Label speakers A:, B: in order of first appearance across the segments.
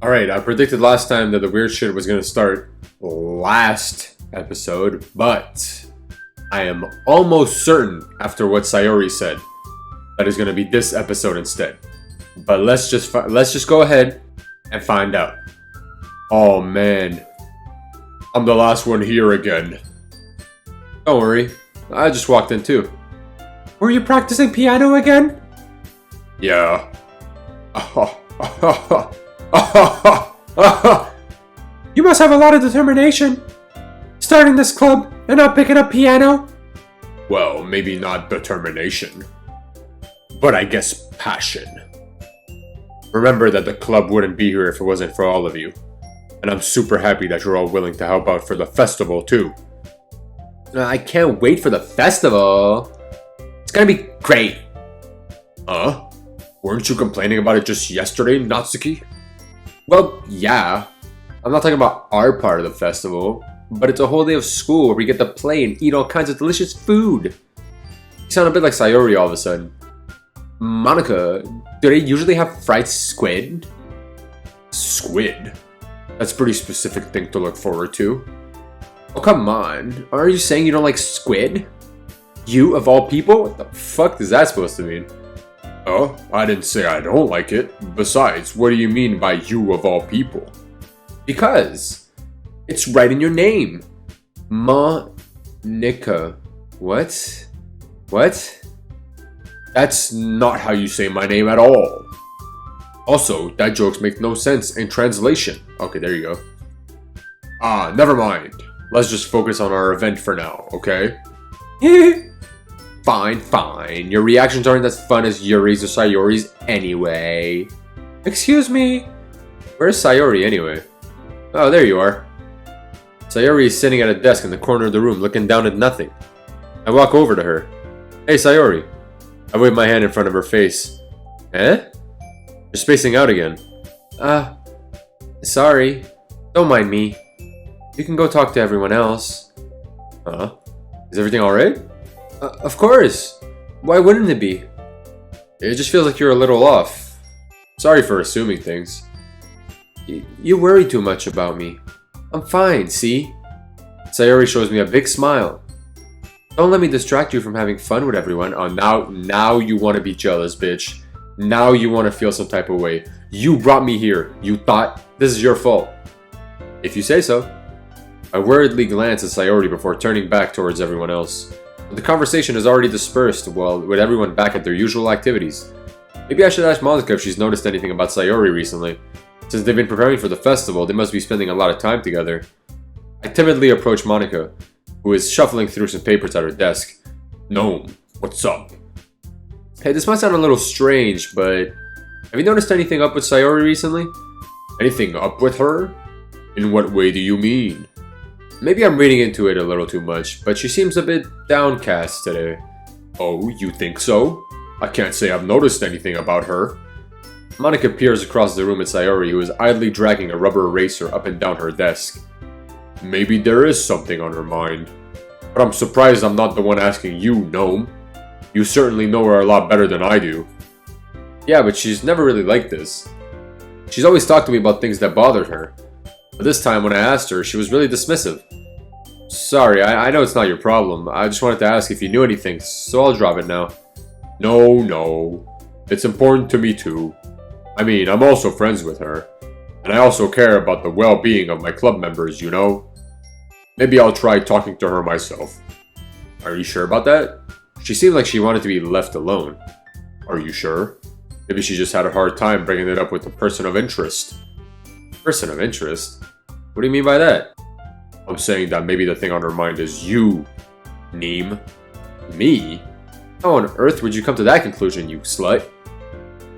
A: Alright, I predicted last time that the weird shit was gonna start last episode, but I am almost certain after what Sayori said that is gonna be this episode instead. But let's just go ahead and find out. Oh man, I'm the last one here again. Don't worry, I just walked in too. Were you practicing piano again? Yeah. You must have a lot of determination. Starting this club and not picking up piano? Well, maybe not determination, but I guess passion. Remember that the club wouldn't be here if it wasn't for all of you. And I'm super happy that you're all willing to help out for the festival too. I can't wait for the festival. It's gonna be great. Weren't you complaining about it just yesterday, Natsuki? Well, yeah. I'm not talking about our part of the festival, but it's a whole day of school where we get to play and eat all kinds of delicious food. You sound a bit like Sayori all of a sudden. Monica, do they usually have fried squid? Squid? That's a pretty specific thing to look forward to. Oh, come on. Are you saying you don't like squid? You, of all people? What the fuck is that supposed to mean? Oh, I didn't say I don't like it. Besides, what do you mean by you of all people? Because it's right in your name. Monica. What? What? That's not how you say my name at all. Also, that jokes make no sense in translation. Okay, there you go. Never mind. Let's just focus on our event for now, okay? Fine. Your reactions aren't as fun as Yuri's or Sayori's anyway. Excuse me? Where's Sayori anyway? Oh, there you are. Sayori is sitting at a desk in the corner of the room looking down at nothing. I walk over to her. Hey, Sayori. I wave my hand in front of her face. Eh? You're spacing out again. Sorry. Don't mind me. You can go talk to everyone else. Huh? Is everything alright? Of course. Why wouldn't it be? It just feels like you're a little off. Sorry for assuming things. You worry too much about me. I'm fine, see? Sayori shows me a big smile. Don't let me distract you from having fun with everyone. Oh, now you want to be jealous, bitch. Now you want to feel some type of way. You brought me here. You thought this is your fault. If you say so. I worriedly glance at Sayori before turning back towards everyone else. But the conversation is already dispersed, with everyone back at their usual activities. Maybe I should ask Monica if she's noticed anything about Sayori recently. Since they've been preparing for the festival, they must be spending a lot of time together. I timidly approach Monica, who is shuffling through some papers at her desk. Gnome, what's up? Hey, this might sound a little strange, but have you noticed anything up with Sayori recently? Anything up with her? In what way do you mean? Maybe I'm reading into it a little too much, but she seems a bit downcast today. Oh, you think so? I can't say I've noticed anything about her. Monica peers across the room at Sayori, who is idly dragging a rubber eraser up and down her desk. Maybe there is something on her mind. But I'm surprised I'm not the one asking you, Gnome. You certainly know her a lot better than I do. Yeah, but she's never really like this. She's always talked to me about things that bothered her. But this time when I asked her, she was really dismissive. Sorry, I know it's not your problem. I just wanted to ask if you knew anything, so I'll drop it now. No. It's important to me too. I mean, I'm also friends with her. And I also care about the well-being of my club members, you know? Maybe I'll try talking to her myself. Are you sure about that? She seemed like she wanted to be left alone. Are you sure? Maybe she just had a hard time bringing it up with a person of interest. Person of interest? What do you mean by that? I'm saying that maybe the thing on her mind is you, Neem. Me? How on earth would you come to that conclusion, you slut?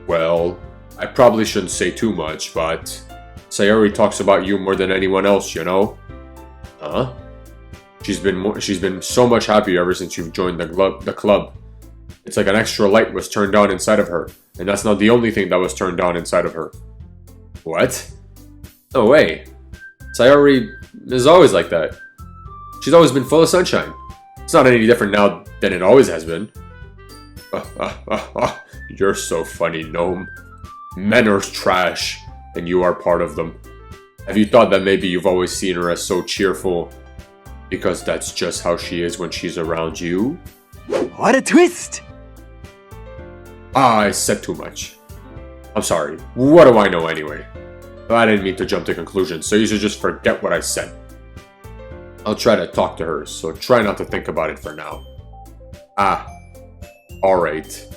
A: Well, I probably shouldn't say too much, but Sayori talks about you more than anyone else, you know? Huh? She's been so much happier ever since you've joined the club. It's like an extra light was turned on inside of her, and that's not the only thing that was turned on inside of her. What? No way. Sayori is always like that. She's always been full of sunshine. It's not any different now than it always has been. You're so funny, Gnome. Men are trash. and you are part of them. Have you thought that maybe you've always seen her as so cheerful because that's just how she is when she's around you?
B: What a twist!
A: I said too much. I'm sorry. What do I know anyway? I didn't mean to jump to conclusions, so you should just forget what I said. I'll try to talk to her, so try not to think about it for now. Ah. Alright.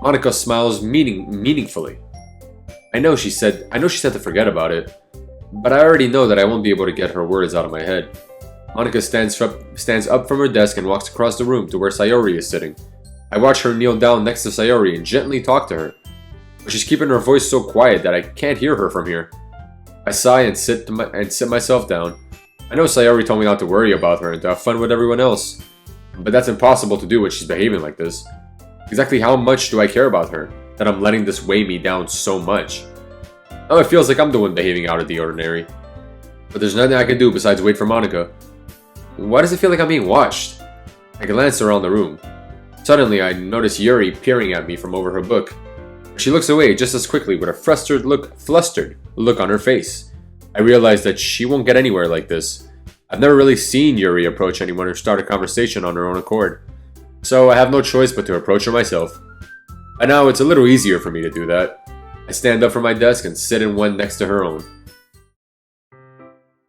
A: Monica smiles meaningfully. I know she said to forget about it, but I already know that I won't be able to get her words out of my head. Monica stands up from her desk and walks across the room to where Sayori is sitting. I watch her kneel down next to Sayori and gently talk to her, but she's keeping her voice so quiet that I can't hear her from here. I sigh and sit myself down. I know Sayori told me not to worry about her and to have fun with everyone else, but that's impossible to do when she's behaving like this. Exactly how much do I care about her, that I'm letting this weigh me down so much? Now it feels like I'm the one behaving out of the ordinary. But there's nothing I can do besides wait for Monica. Why does it feel like I'm being watched? I glance around the room. Suddenly I notice Yuri peering at me from over her book. She looks away just as quickly with a flustered look on her face. I realize that she won't get anywhere like this. I've never really seen Yuri approach anyone or start a conversation on her own accord. So I have no choice but to approach her myself. And now it's a little easier for me to do that. I stand up from my desk and sit in one next to her own.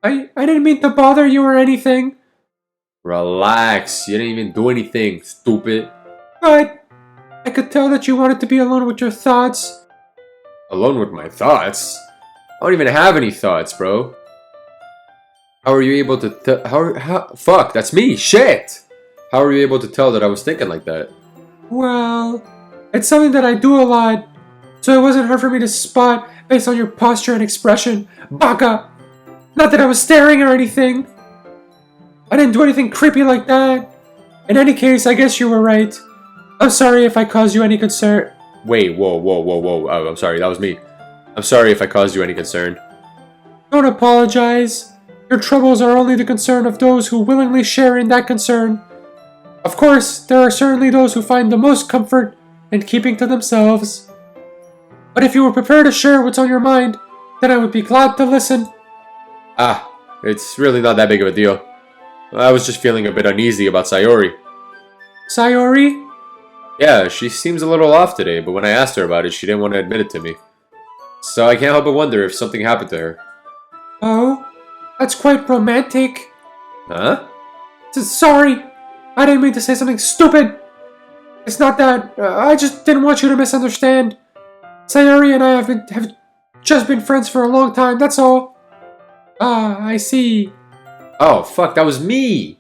C: I didn't mean to bother you or anything.
A: Relax, you didn't even do anything, stupid.
C: But I could tell that you wanted to be alone with your thoughts.
A: Alone with my thoughts? I don't even have any thoughts, bro. How are you able to fuck, that's me, shit! How are you able to tell that I was thinking like that?
C: Well, it's something that I do a lot, so it wasn't hard for me to spot based on your posture and expression. Baka! Not that I was staring or anything. I didn't do anything creepy like that. In any case, I guess you were right. I'm sorry if I caused you any concern.
A: Wait, whoa. Oh, I'm sorry, that was me. I'm sorry if I caused you any concern.
C: Don't apologize. Your troubles are only the concern of those who willingly share in that concern. Of course, there are certainly those who find the most comfort in keeping to themselves. But if you were prepared to share what's on your mind, then I would be glad to listen.
A: Ah, it's really not that big of a deal. I was just feeling a bit uneasy about Sayori.
C: Sayori?
A: Yeah, she seems a little off today, but when I asked her about it, she didn't want to admit it to me. So I can't help but wonder if something happened to her.
C: Oh, that's quite romantic.
A: Huh?
C: Sorry, I didn't mean to say something stupid. It's not that. I just didn't want you to misunderstand. Sayori and I have just been friends for a long time, that's all. Ah, I see.
A: Oh, fuck, that was me!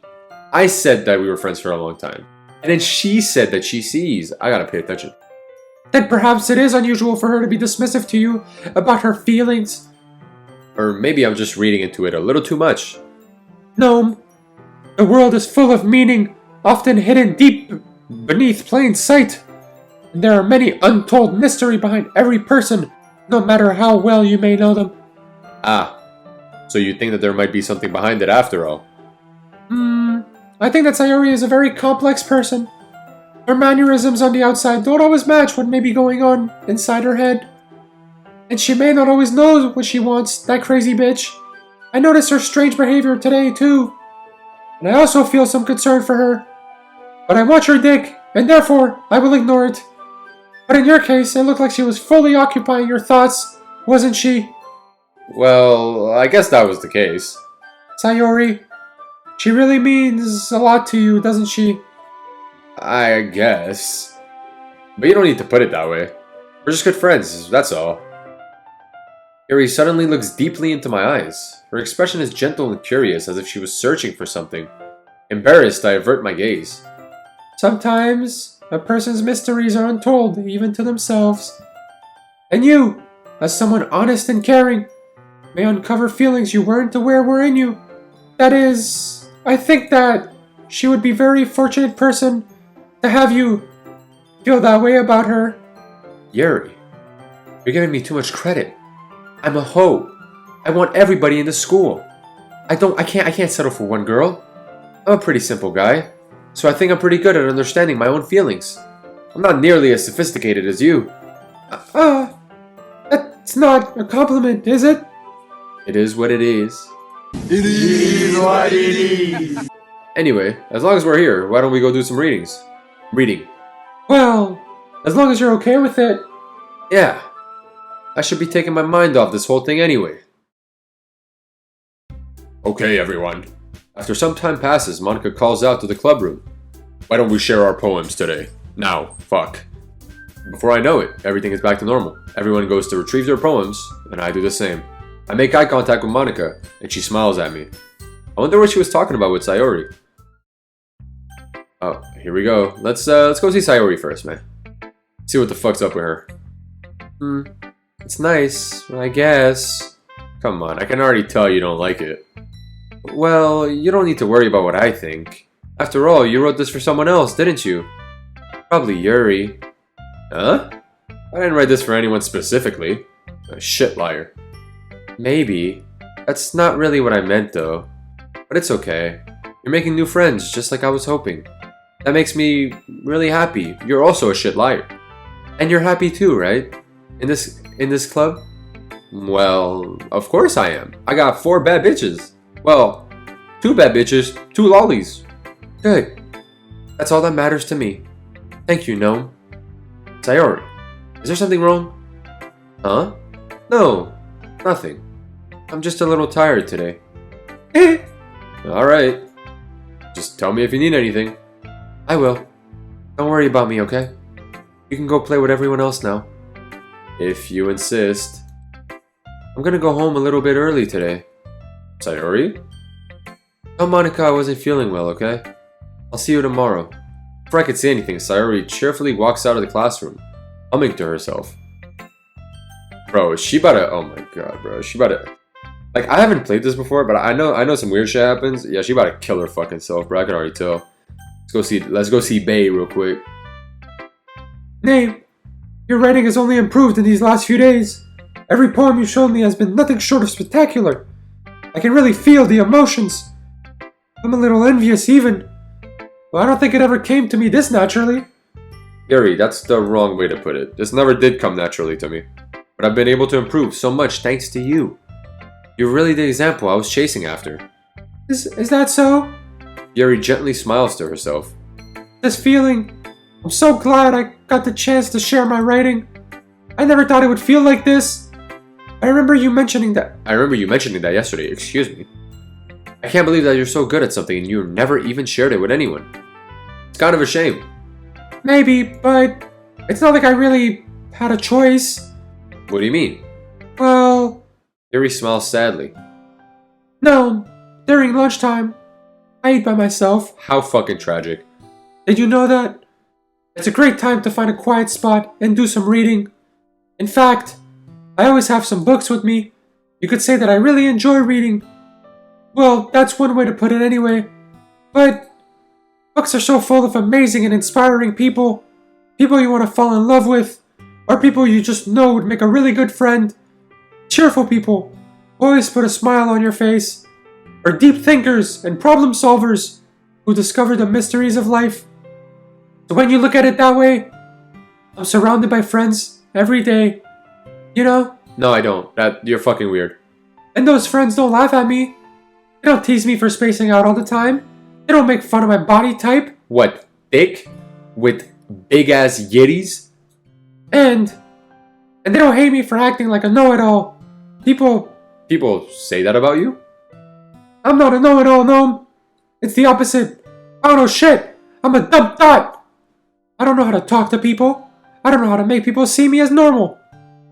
A: I said that we were friends for a long time. And then she said that she sees. I gotta pay attention.
C: Then perhaps it is unusual for her to be dismissive to you about her feelings.
A: Or maybe I'm just reading into it a little too much.
C: No, the world is full of meaning, often hidden deep beneath plain sight. And there are many untold mystery behind every person, no matter how well you may know them.
A: Ah, so you think that there might be something behind it after all?
C: I think that Sayori is a very complex person. Her mannerisms on the outside don't always match what may be going on inside her head. And she may not always know what she wants, that crazy bitch. I noticed her strange behavior today, too. And I also feel some concern for her. But I want your dick, and therefore, I will ignore it. But in your case, it looked like she was fully occupying your thoughts, wasn't she?
A: Well, I guess that was the case.
C: Sayori, she really means a lot to you, doesn't she?
A: I guess. But you don't need to put it that way. We're just good friends, that's all. Yuri suddenly looks deeply into my eyes. Her expression is gentle and curious, as if she was searching for something. Embarrassed, I avert my gaze.
C: Sometimes, a person's mysteries are untold, even to themselves. And you, as someone honest and caring, may uncover feelings you weren't aware were in you. That is, I think that she would be a very fortunate person to have you feel that way about her.
A: Yuri, you're giving me too much credit. I'm a hoe. I want everybody in the school. I can't settle for one girl. I'm a pretty simple guy, so I think I'm pretty good at understanding my own feelings. I'm not nearly as sophisticated as you.
C: It's not a compliment, is it?
A: It is what it is.
B: It is what it is.
A: Anyway, as long as we're here, why don't we go do some readings? Reading.
C: Well, as long as you're okay with it.
A: Yeah. I should be taking my mind off this whole thing anyway. Okay, everyone. After some time passes, Monica calls out to the club room. Why don't we share our poems today? Now, fuck. Before I know it, everything is back to normal. Everyone goes to retrieve their poems, and I do the same. I make eye contact with Monica, and she smiles at me. I wonder what she was talking about with Sayori. Oh, here we go. Let's go see Sayori first, man. See what the fuck's up with her. It's nice, I guess. Come on, I can already tell you don't like it. Well, you don't need to worry about what I think. After all, you wrote this for someone else, didn't you? Probably Yuri. Huh? I didn't write this for anyone specifically. A shit liar. Maybe. That's not really what I meant though. But it's okay. You're making new friends, just like I was hoping. That makes me really happy. You're also a shit liar. And you're happy too, right? In this club? Well, of course I am. I got 4 bad bitches. Well, 2 bad bitches, 2 lollies. Good. That's all that matters to me. Thank you, Gnome. Sayori, is there something wrong? Huh? No, nothing. I'm just a little tired today. Alright. Just tell me if you need anything. I will. Don't worry about me, okay? You can go play with everyone else now. If you insist. I'm gonna go home a little bit early today. Sayori? Tell Monica I wasn't feeling well, okay? I'll see you tomorrow. Before I could say anything, Sayori cheerfully walks out of the classroom, humming to herself. Bro, is she about to... Oh my god, bro. Is she about to... Like, I haven't played this before, but I know some weird shit happens. Yeah, she about to kill her fucking self, bro. I can already tell. Let's go see Bae real quick.
C: Name, your writing has only improved in these last few days. Every poem you've shown me has been nothing short of spectacular. I can really feel the emotions. I'm a little envious even. Well, I don't think it ever came to me this naturally.
A: Yuri, that's the wrong way to put it. This never did come naturally to me. But I've been able to improve so much thanks to you. You're really the example I was chasing after.
C: Is that so?
A: Yuri gently smiles to herself.
C: This feeling, I'm so glad I got the chance to share my writing. I never thought it would feel like this. I remember you mentioning that
A: yesterday, excuse me. I can't believe that you're so good at something and you never even shared it with anyone. It's kind of a shame.
C: Maybe, but it's not like I really had a choice.
A: What do you mean?
C: Well...
A: Yuri smiles sadly.
C: No, during lunchtime, I eat by myself.
A: How fucking tragic.
C: Did you know that? It's a great time to find a quiet spot and do some reading. In fact, I always have some books with me. You could say that I really enjoy reading. Well, that's one way to put it anyway. But books are so full of amazing and inspiring people. People you want to fall in love with. Or people you just know would make a really good friend. Cheerful people. Always put a smile on your face. Or deep thinkers and problem solvers who discover the mysteries of life. So when you look at it that way, I'm surrounded by friends every day. You know?
A: No, I don't. You're fucking weird.
C: And those friends don't laugh at me. They don't tease me for spacing out all the time. They don't make fun of my body type.
A: What? Thick? With big ass yitties?
C: And they don't hate me for acting like a know-it-all.
A: People say that about you?
C: I'm not a know-it-all, Gnome. It's the opposite. I don't know shit. I'm a dumb thought. I don't know how to talk to people. I don't know how to make people see me as normal.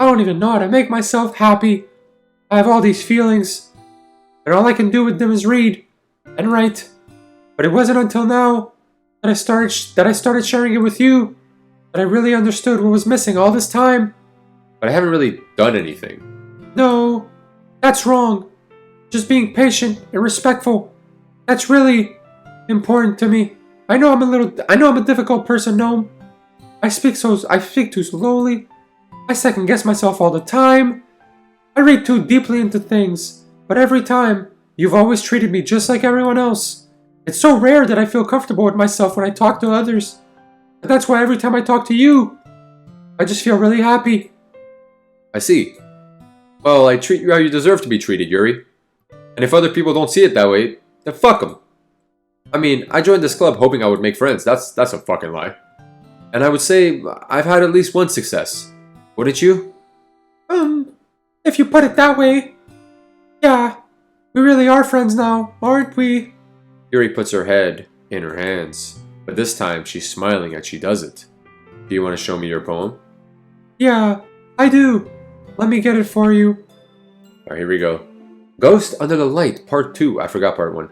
C: I don't even know how to make myself happy. I have all these feelings, and all I can do with them is read and write. But it wasn't until now that I started sharing it with you that I really understood what was missing all this time.
A: But I haven't really done anything.
C: No, that's wrong. Just being patient and respectful. That's really important to me. I know I'm a difficult person, Gnome. I speak too slowly. I second guess myself all the time. I read too deeply into things. But every time, you've always treated me just like everyone else. It's so rare that I feel comfortable with myself when I talk to others. But that's why every time I talk to you, I just feel really happy.
A: I see. Well, I treat you how you deserve to be treated, Yuri. And if other people don't see it that way, then fuck them. I mean, I joined this club hoping I would make friends. That's a fucking lie. And I would say I've had at least one success. Wouldn't you?
C: If you put it that way. Yeah, we really are friends now, aren't we?
A: Yuri puts her head in her hands, but this time she's smiling as she does it. Do you want to show me your poem?
C: Yeah, I do. Let me get it for you.
A: Alright, here we go. Ghost Under the Light, Part 2. I forgot Part 1.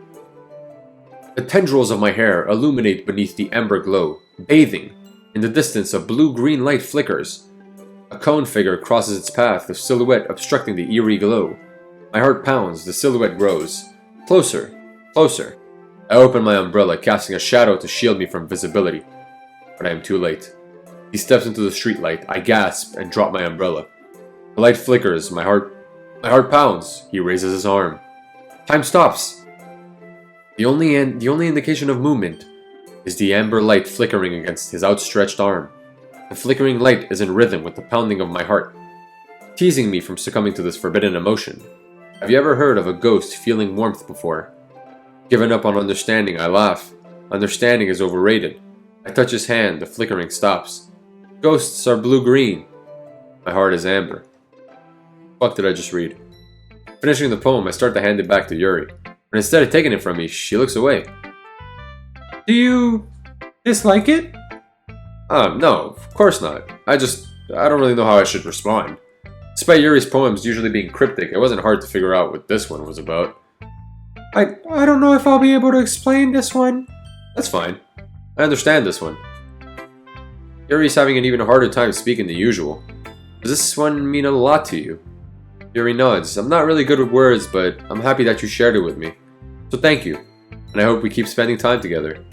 A: The tendrils of my hair illuminate beneath the amber glow. Bathing. In the distance, a blue-green light flickers. A cone figure crosses its path, the silhouette obstructing the eerie glow. My heart pounds, the silhouette grows. Closer, closer. I open my umbrella, casting a shadow to shield me from visibility. But I am too late. He steps into the streetlight. I gasp and drop my umbrella. The light flickers, my heart pounds. He raises his arm. Time stops. The only indication of movement is the amber light flickering against his outstretched arm. The flickering light is in rhythm with the pounding of my heart, teasing me from succumbing to this forbidden emotion. Have you ever heard of a ghost feeling warmth before? Given up on understanding, I laugh. Understanding is overrated. I touch his hand, the flickering stops. Ghosts are blue-green. My heart is amber. What did I just read? Finishing the poem, I start to hand it back to Yuri, but instead of taking it from me, she looks away.
C: Do you dislike it?
A: No, of course not. I don't really know how I should respond. Despite Yuri's poems usually being cryptic, it wasn't hard to figure out what this one was about.
C: I don't know if I'll be able to explain this one.
A: That's fine. I understand this one. Yuri's having an even harder time speaking than usual. Does this one mean a lot to you? Yuri nods. I'm not really good with words, but I'm happy that you shared it with me. So thank you, and I hope we keep spending time together.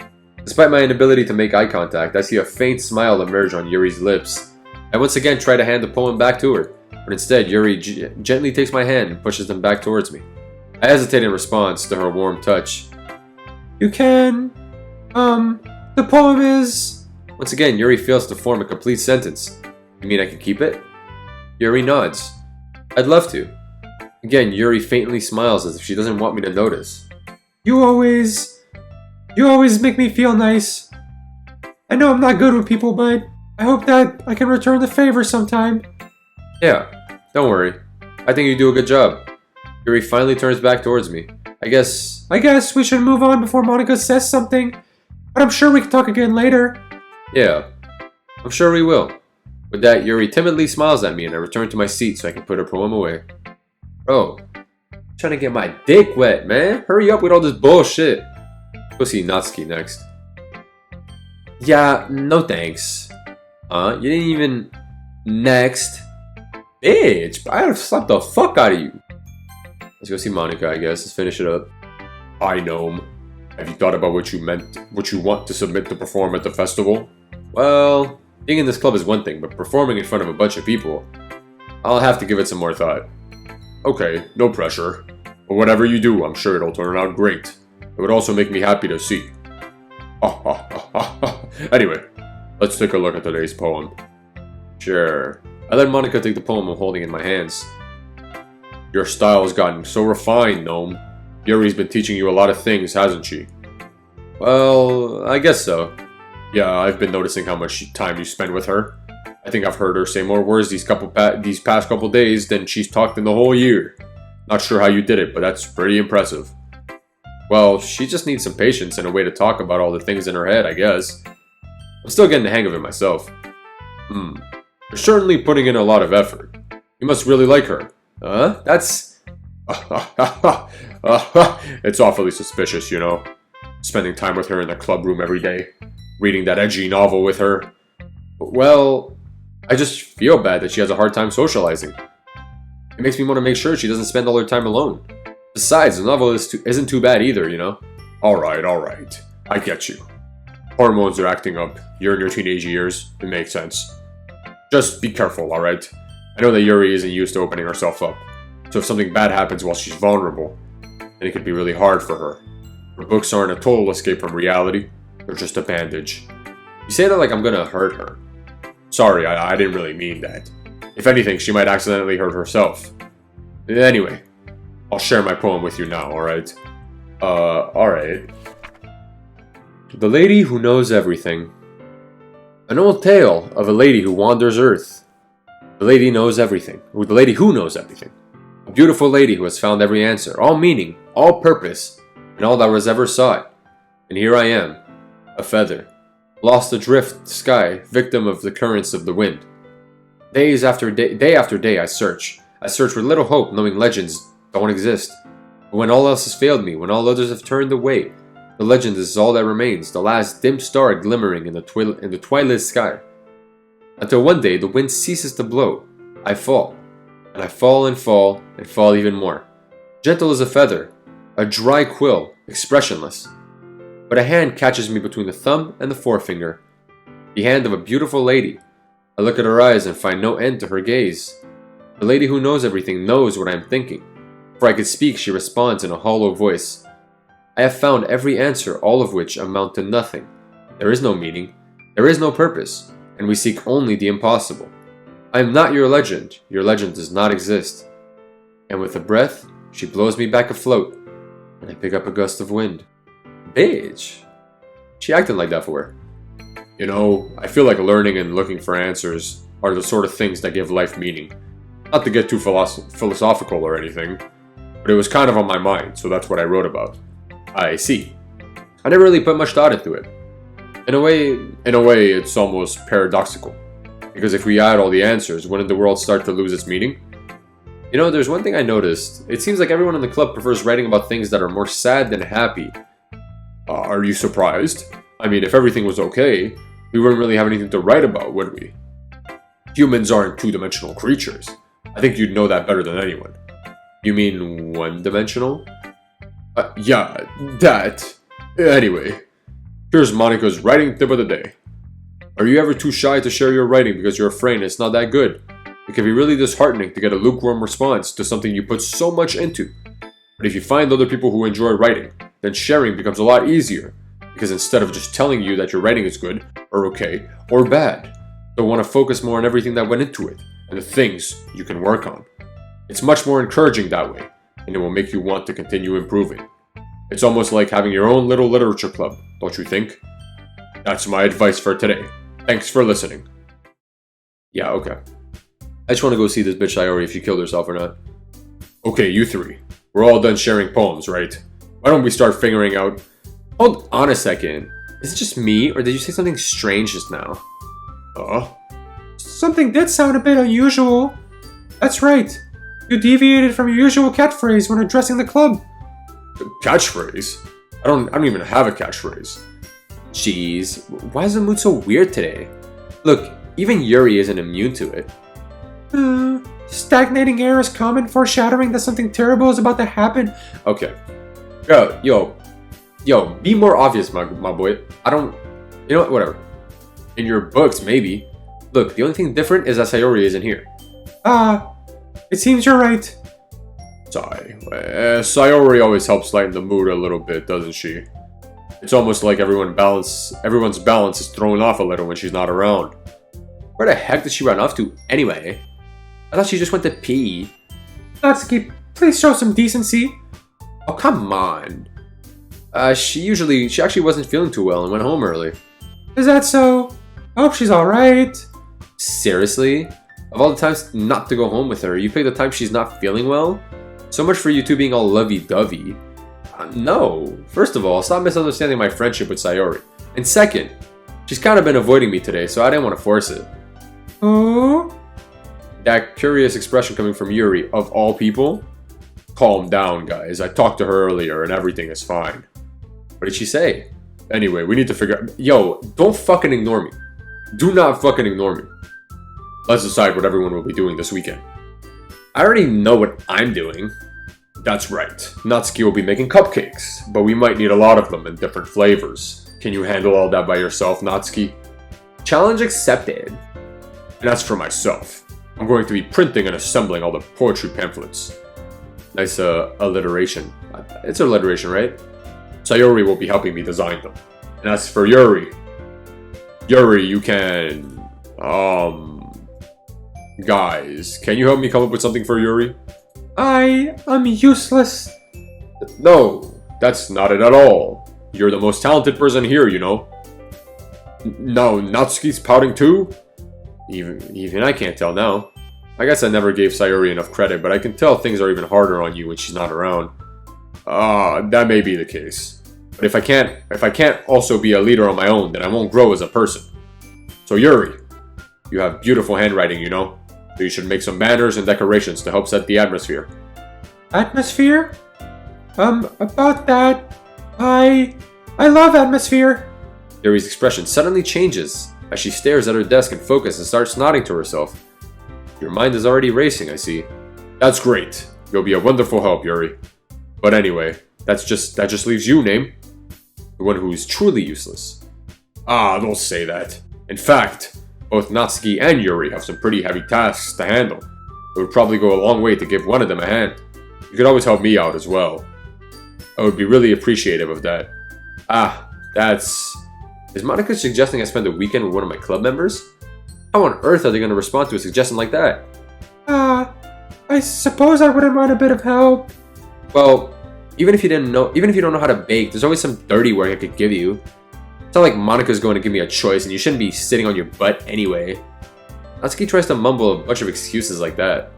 A: Despite my inability to make eye contact, I see a faint smile emerge on Yuri's lips. I once again try to hand the poem back to her, but instead Yuri gently takes my hand and pushes them back towards me. I hesitate in response to her warm touch.
C: You can... the poem is...
A: Once again, Yuri fails to form a complete sentence. You mean I can keep it? Yuri nods. I'd love to. Again, Yuri faintly smiles as if she doesn't want me to notice.
C: You always make me feel nice. I know I'm not good with people, but I hope that I can return the favor sometime.
A: Yeah, don't worry. I think you do a good job. Yuri finally turns back towards me. I guess
C: we should move on before Monica says something, but I'm sure we can talk again later.
A: Yeah, I'm sure we will. With that, Yuri timidly smiles at me and I return to my seat so I can put her poem away. Bro, I'm trying to get my dick wet, man. Hurry up with all this bullshit. Go see Natsuki next. Yeah, no thanks. You didn't even... Next. Bitch, I'd have slapped the fuck out of you. Let's go see Monica, I guess. Let's finish it up. Hi, Gnome. Have you thought about what you want to submit to perform at the festival? Well, being in this club is one thing, but performing in front of a bunch of people, I'll have to give it some more thought. Okay, no pressure. But whatever you do, I'm sure it'll turn out great. It would also make me happy to see. Anyway, let's take a look at today's poem. Sure. I let Monica take the poem I'm holding in my hands. Your style has gotten so refined, Gnome. Yuri's been teaching you a lot of things, hasn't she? Well, I guess so. Yeah, I've been noticing how much time you spend with her. I think I've heard her say more words these past couple days than she's talked in the whole year. Not sure how you did it, but that's pretty impressive. Well, she just needs some patience and a way to talk about all the things in her head, I guess. I'm still getting the hang of it myself. You're certainly putting in a lot of effort. You must really like her. That's... It's awfully suspicious, you know. Spending time with her in the club room every day. Reading that edgy novel with her. Well, I just feel bad that she has a hard time socializing. It makes me want to make sure she doesn't spend all her time alone. Besides, the novel isn't too bad either, you know? Alright. I get you. Hormones are acting up. You're in your teenage years. It makes sense. Just be careful, alright? I know that Yuri isn't used to opening herself up. So if something bad happens while she's vulnerable, then it could be really hard for her. Her books aren't a total escape from reality. They're just a bandage. You say that like I'm gonna hurt her. Sorry, I didn't really mean that. If anything, she might accidentally hurt herself. Anyway, I'll share my poem with you now, alright? Alright. The Lady Who Knows Everything. An old tale of a lady who wanders Earth. The lady knows everything. The lady who knows everything. A beautiful lady who has found every answer, all meaning, all purpose, and all that was ever sought. And here I am, a feather, lost adrift sky, victim of the currents of the wind. Day after day, I search. I search with little hope, knowing legends don't exist. But when all else has failed me, when all others have turned away, the legend is all that remains, the last dim star glimmering in the twilight sky. Until one day the wind ceases to blow. I fall, and I fall and fall and fall even more. Gentle as a feather, a dry quill, expressionless. But a hand catches me between the thumb and the forefinger. The hand of a beautiful lady. I look at her eyes and find no end to her gaze. The lady who knows everything knows what I am thinking. Before I could speak, she responds in a hollow voice. I have found every answer, all of which amount to nothing. There is no meaning, there is no purpose, and we seek only the impossible. I am not your legend does not exist. And with a breath, she blows me back afloat, and I pick up a gust of wind. Bitch. She acted like that for her. You know, I feel like learning and looking for answers are the sort of things that give life meaning. Not to get too philosophical or anything, but it was kind of on my mind, so that's what I wrote about. I see. I never really put much thought into it. In a way, it's almost paradoxical. Because if we had all the answers, wouldn't the world start to lose its meaning? You know, there's one thing I noticed. It seems like everyone in the club prefers writing about things that are more sad than happy. Are you surprised? I mean, if everything was okay, we wouldn't really have anything to write about, would we? Humans aren't two-dimensional creatures. I think you'd know that better than anyone. You mean one-dimensional? Yeah, that. Anyway, here's Monica's writing tip of the day. Are you ever too shy to share your writing because you're afraid it's not that good? It can be really disheartening to get a lukewarm response to something you put so much into. But if you find other people who enjoy writing, then sharing becomes a lot easier. Because instead of just telling you that your writing is good, or okay, or bad, they'll want to focus more on everything that went into it, and the things you can work on. It's much more encouraging that way, and it will make you want to continue improving. It's almost like having your own little literature club, don't you think? That's my advice for today. Thanks for listening. Yeah, okay. I just want to go see this bitch Sayori if she killed herself or not. Okay, you three. We're all done sharing poems, right? Why don't we start figuring out... Hold on a second. Is it just me, or did you say something strange just now?
C: Something did sound a bit unusual. That's right. You deviated from your usual catchphrase when addressing the club.
A: Catchphrase? I don't even have a catchphrase.
C: Jeez, why is the mood so weird today? Look, even Yuri isn't immune to it. Stagnating air is common, foreshadowing that something terrible is about to happen.
A: Okay. Yo, be more obvious, my boy. I don't... You know what? Whatever. In your books, maybe. Look, the only thing different is that Sayori isn't here.
C: It seems you're right.
A: Sorry. Sayori always helps lighten the mood a little bit, doesn't she? It's almost like everyone's balance is thrown off a little when she's not around. Where the heck did she run off to anyway? I thought she just went to pee.
C: Natsuki, please show some decency.
A: Oh, come on. She actually wasn't feeling too well and went home early.
C: Is that so? I hope she's alright.
A: Seriously? Of all the times not to go home with her, you pick the time she's not feeling well? So much for you two being all lovey-dovey. No. First of all, stop misunderstanding my friendship with Sayori. And second, she's kind of been avoiding me today, so I didn't want to force it.
C: Oh?
A: That curious expression coming from Yuri, of all people? Calm down, guys. I talked to her earlier and everything is fine. What did she say? Anyway, we need to figure out... Yo, don't fucking ignore me. Do not fucking ignore me. Let's decide what everyone will be doing this weekend. I already know what I'm doing. That's right. Natsuki will be making cupcakes, but we might need a lot of them in different flavors. Can you handle all that by yourself, Natsuki? Challenge accepted. And as for myself, I'm going to be printing and assembling all the poetry pamphlets. Nice alliteration. It's alliteration, right? Sayori will be helping me design them. And as for Yuri, you can... Guys, can you help me come up with something for Yuri?
C: I am useless.
A: No, that's not it at all. You're the most talented person here, you know. No, Natsuki's pouting too? Even I can't tell now. I guess I never gave Sayori enough credit, but I can tell things are even harder on you when she's not around. That may be the case. But if I can't also be a leader on my own, then I won't grow as a person. So Yuri, you have beautiful handwriting, you know. So you should make some banners and decorations to help set the atmosphere.
C: Atmosphere? About that, I love atmosphere.
A: Yuri's expression suddenly changes as she stares at her desk and focuses and starts nodding to herself. Your mind is already racing, I see. That's great. You'll be a wonderful help, Yuri. But anyway, that just leaves you, Name. The one who is truly useless. Don't say that. In fact, both Natsuki and Yuri have some pretty heavy tasks to handle. It would probably go a long way to give one of them a hand. You could always help me out as well. I would be really appreciative of that. Is Monica suggesting I spend a weekend with one of my club members? How on earth are they going to respond to a suggestion like that?
C: I suppose I wouldn't mind a bit of help.
A: Well, even if you don't know how to bake, there's always some dirty work I could give you. It's not like Monica's going to give me a choice and you shouldn't be sitting on your butt anyway. Natsuki tries to mumble a bunch of excuses like that.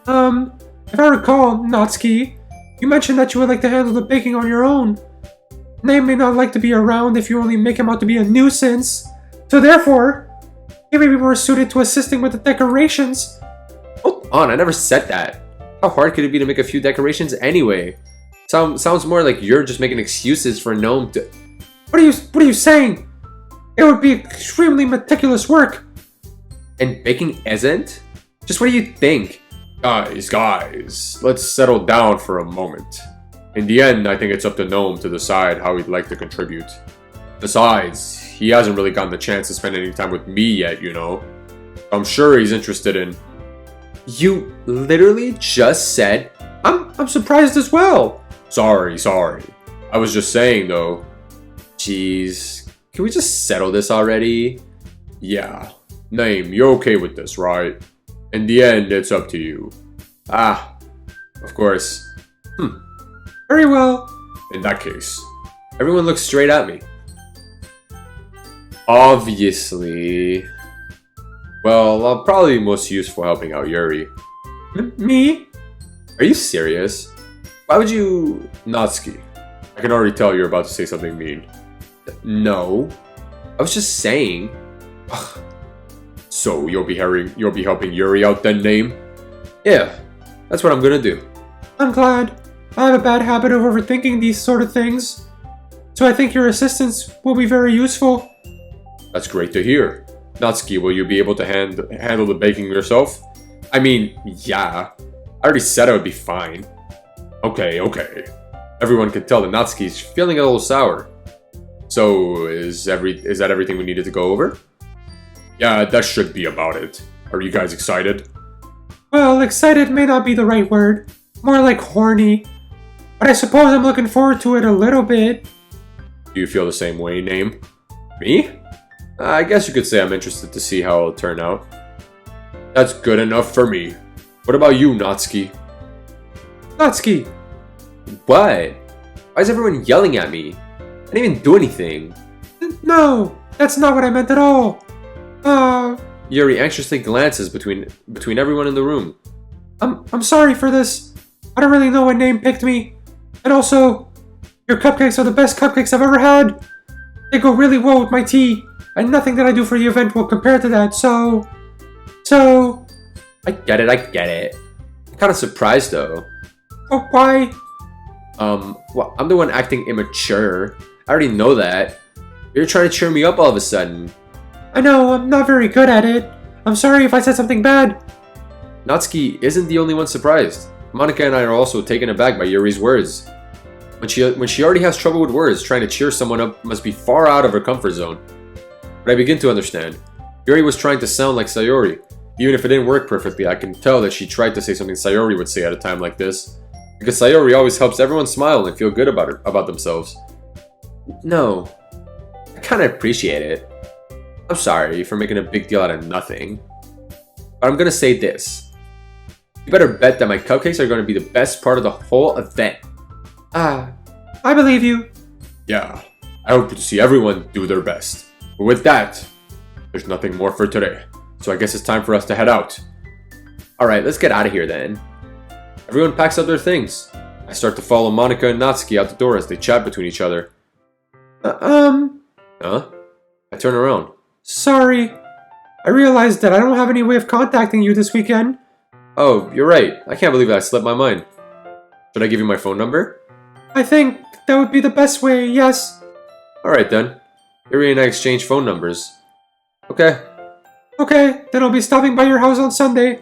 C: If I recall, Natsuki, you mentioned that you would like to handle the baking on your own. Name may not like to be around if you only make him out to be a nuisance. So therefore, he may be more suited to assisting with the decorations.
A: Hold on, I never said that. How hard could it be to make a few decorations anyway? Sounds more like you're just making excuses for Gnome to...
C: What are you saying? It would be extremely meticulous work.
A: And baking isn't? Just what do you think? Guys, let's settle down for a moment. In the end, I think it's up to Gnome to decide how he'd like to contribute. Besides, he hasn't really gotten the chance to spend any time with me yet, you know. I'm sure he's interested in...
C: You literally just said, I'm surprised as well.
A: Sorry. I was just saying though. Jeez, can we just settle this already? Yeah. Name, you're okay with this, right? In the end, it's up to you. Of course.
C: Very well.
A: In that case, everyone looks straight at me. Obviously. Well, I'll probably be most useful helping out Yuri.
C: Me?
A: Are you serious? Why would you... Natsuki, I can already tell you're about to say something mean. No. I was just saying. Ugh. So, you'll be helping Yuri out then, Name? Yeah, that's what I'm gonna do.
C: I'm glad. I have a bad habit of overthinking these sort of things. So I think your assistance will be very useful.
A: That's great to hear. Natsuki, will you be able to handle the baking yourself? I mean, yeah. I already said I would be fine. Okay. Everyone can tell that Natsuki's feeling a little sour. So, is that everything we needed to go over? Yeah, that should be about it. Are you guys excited?
C: Well, excited may not be the right word. More like horny. But I suppose I'm looking forward to it a little bit.
A: Do you feel the same way, Name? Me? I guess you could say I'm interested to see how it'll turn out. That's good enough for me. What about you, Natsuki?
C: Natsuki!
A: What? Why is everyone yelling at me? I didn't even do anything.
C: No, that's not what I meant at all.
A: Yuri anxiously glances between everyone in the room.
C: I'm sorry for this. I don't really know what name picked me. And also, your cupcakes are the best cupcakes I've ever had. They go really well with my tea, and nothing that I do for the event will compare to that, so...
A: I get it. I'm kind of surprised though.
C: Oh, why?
A: Well, I'm the one acting immature. I already know that. You're trying to cheer me up all of a sudden.
C: I know, I'm not very good at it. I'm sorry if I said something bad.
A: Natsuki isn't the only one surprised. Monica and I are also taken aback by Yuri's words. When she already has trouble with words, trying to cheer someone up must be far out of her comfort zone. But I begin to understand. Yuri was trying to sound like Sayori. Even if it didn't work perfectly, I can tell that she tried to say something Sayori would say at a time like this. Because Sayori always helps everyone smile and feel good about themselves. No. I kinda appreciate it. I'm sorry for making a big deal out of nothing. But I'm gonna say this. You better bet that my cupcakes are going to be the best part of the whole event.
C: I believe you.
A: Yeah, I hope to see everyone do their best. But with that, there's nothing more for today. So I guess it's time for us to head out. Alright, let's get out of here then. Everyone packs up their things. I start to follow Monica and Natsuki out the door as they chat between each other. Huh? I turn around.
C: Sorry. I realized that I don't have any way of contacting you this weekend.
A: Oh, you're right. I can't believe that slipped my mind. Should I give you my phone number?
C: I think that would be the best way, yes.
A: Alright then. Yuri and I exchange phone numbers. Okay.
C: Okay, then I'll be stopping by your house on Sunday.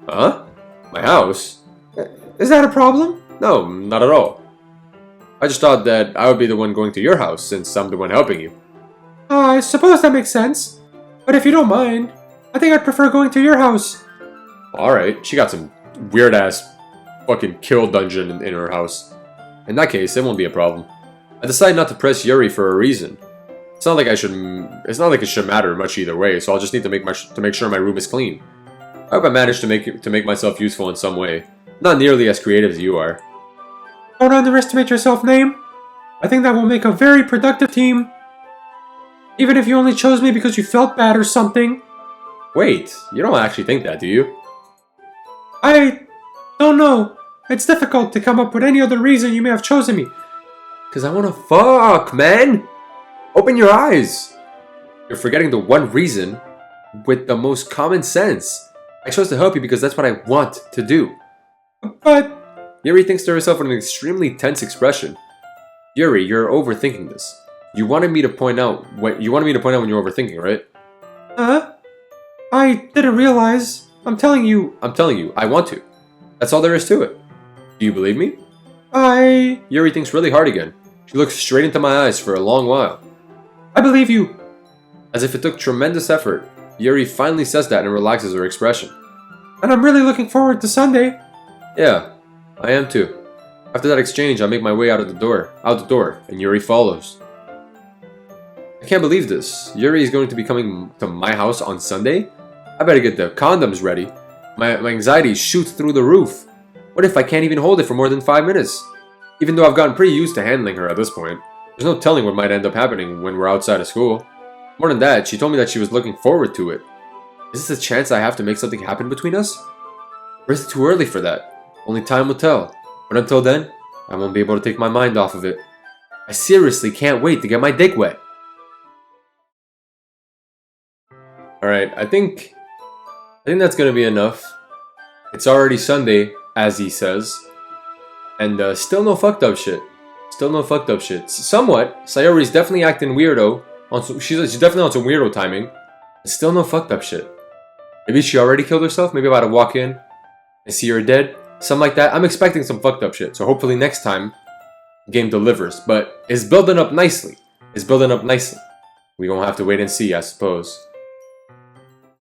A: Huh? My house?
C: Is that a problem?
A: No, not at all. I just thought that I would be the one going to your house since I'm the one helping you.
C: I suppose that makes sense. But if you don't mind, I think I'd prefer going to your house.
A: Alright, she got some weird ass fucking kill dungeon in her house. In that case, it won't be a problem. I decided not to press Yuri for a reason. It's not like it should matter much either way, so I'll just need to make sure my room is clean. I hope I managed to make myself useful in some way. Not nearly as creative as you are.
C: Don't underestimate yourself, Name. I think that will make a very productive team. Even if you only chose me because you felt bad or something.
A: Wait, you don't actually think that, do you?
C: I don't know. It's difficult to come up with any other reason you may have chosen me.
A: Cause I wanna fuck, man! Open your eyes! You're forgetting the one reason with the most common sense. I chose to help you because that's what I want to do.
C: But...
A: Yuri thinks to herself with an extremely tense expression. Yuri, you're overthinking this. You wanted me to point out when you're overthinking, right?
C: Huh? I didn't realize. I'm telling you,
A: I want to. That's all there is to it. Do you believe me?
C: I
A: Yuri thinks really hard again. She looks straight into my eyes for a long while.
C: believe you.
A: As if it took tremendous effort, Yuri finally says that and relaxes her expression.
C: And I'm really looking forward to Sunday.
A: Yeah, I am too. After that exchange, I make my way out the door, and Yuri follows. I can't believe this. Yuri is going to be coming to my house on Sunday? I better get the condoms ready. My anxiety shoots through the roof. What if I can't even hold it for more than 5 minutes? Even though I've gotten pretty used to handling her at this point, there's no telling what might end up happening when we're outside of school. More than that, she told me that she was looking forward to it. Is this a chance I have to make something happen between us? Or is it too early for that? Only time will tell. But until then, I won't be able to take my mind off of it. I seriously can't wait to get my dick wet. Alright, I think that's gonna be enough. It's already Sunday, as he says. And still no fucked up shit. Somewhat. Sayori's definitely acting weirdo. She's definitely on some weirdo timing. Still no fucked up shit. Maybe she already killed herself. Maybe I'm about to walk in and see her dead. Something like that. I'm expecting some fucked up shit. So hopefully next time, the game delivers. But it's building up nicely. We gonna have to wait and see, I suppose.